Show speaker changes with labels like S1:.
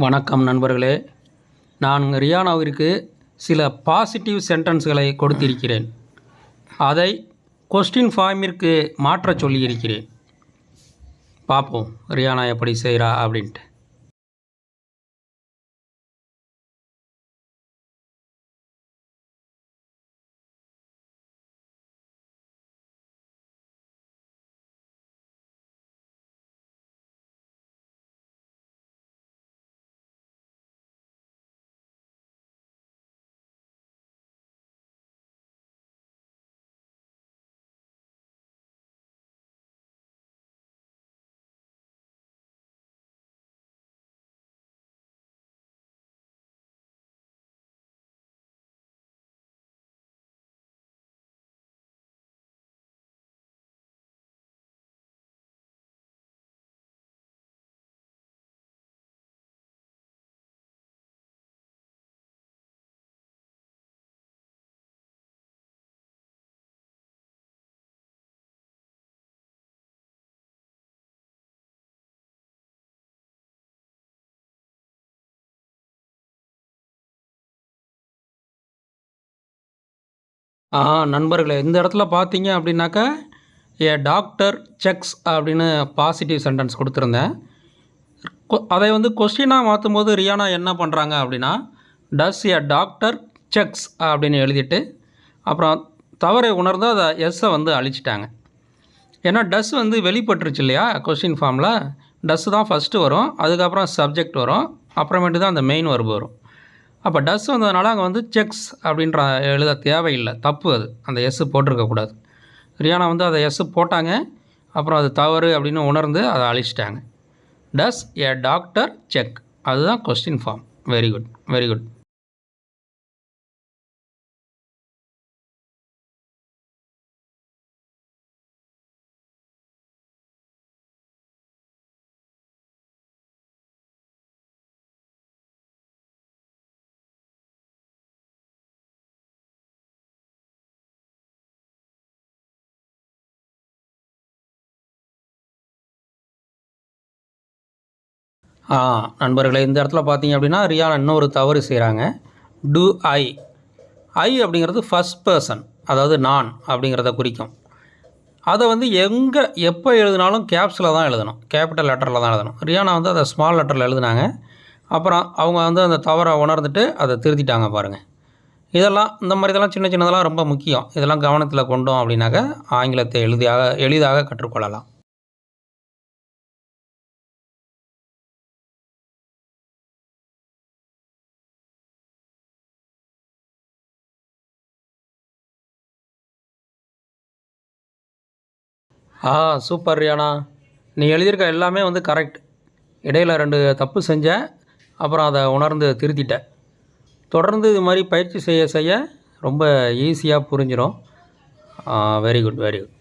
S1: வணக்கம் நண்பர்களே. நான் ரியானாவிற்கு சில பாசிட்டிவ் சென்டென்ஸ்களை கொடுத்திருக்கிறேன். அதை கொஸ்டின் ஃபார்மிற்கு மாற்றச் சொல்லியிருக்கிறேன். பார்ப்போம் ரியானா எப்படி செய்கிறா அப்படின்ட்டு. நண்பர்களே, இந்த இடத்துல பார்த்தீங்க அப்படின்னாக்கா ஏ டாக்டர் செக்ஸ் அப்படின்னு பாசிட்டிவ் சென்டென்ஸ் கொடுத்துருந்தேன். அதை கொஸ்டினாக மாற்றும் போது ரியானா என்ன பண்ணுறாங்க அப்படின்னா, டஸ் ஏ டாக்டர் செக்ஸ் அப்படின்னு எழுதிட்டு அப்புறம் தவறை உணர்ந்து அதை எஸ்ஸை அழிச்சிட்டாங்க. ஏன்னா டஸ் வெளிப்பட்டுருச்சு இல்லையா கொஸ்டின் ஃபார்மில். டஸ் தான் ஃபஸ்ட்டு வரும், அதுக்கப்புறம் சப்ஜெக்ட் வரும், அப்புறமேட்டு தான் அந்த மெயின் வர்பு வரும். அப்போ டஸ் வந்ததுனால அங்கே செக்ஸ் அப்படின்ற எழுத தேவையில்லை, தப்பு அது. அந்த எஸ்ஸு போட்டிருக்கக்கூடாது. ரியானா அதை எஸ்ஸு போட்டாங்க, அப்புறம் அது தவறு அப்படின்னு உணர்ந்து அதை அழிச்சிட்டாங்க. டஸ் ஏ டாக்டர் செக், அதுதான் question form. Very good, very good. நண்பர்களே, இந்த இடத்துல பார்த்தீங்க அப்படின்னா ரியானா இன்னொரு தவறு செய்கிறாங்க. டு ஐ அப்படிங்கிறது ஃபஸ்ட் பர்சன், அதாவது நான் அப்படிங்கிறத குறிக்கும். அதை எங்கே எப்போ எழுதினாலும் கேப்ஸில் தான் எழுதணும், கேபிட்டல் லெட்டரில் தான் எழுதணும். ரியானா அதை ஸ்மால் லெட்டரில் எழுதினாங்க. அப்புறம் அவங்க அந்த தவறை உணர்ந்துட்டு அதை திருத்திட்டாங்க பாருங்கள். இந்த மாதிரி இதெல்லாம் சின்ன சின்னதெல்லாம் ரொம்ப முக்கியம். இதெல்லாம் கவனத்தில் கொண்டோம் அப்படின்னாக்க ஆங்கிலத்தை எளிதாக கற்றுக்கொள்ளலாம். சூப்பர் ரியானா, நீ எழுதியிருக்க எல்லாமே கரெக்ட். இடையில் 2 தப்பு செஞ்சேன், அப்புறம் அதை உணர்ந்து திருத்திட்டேன். தொடர்ந்து இது மாதிரி பயிற்சி செய்ய செய்ய ரொம்ப ஈஸியாக புரிஞ்சிடும். Very good, very good.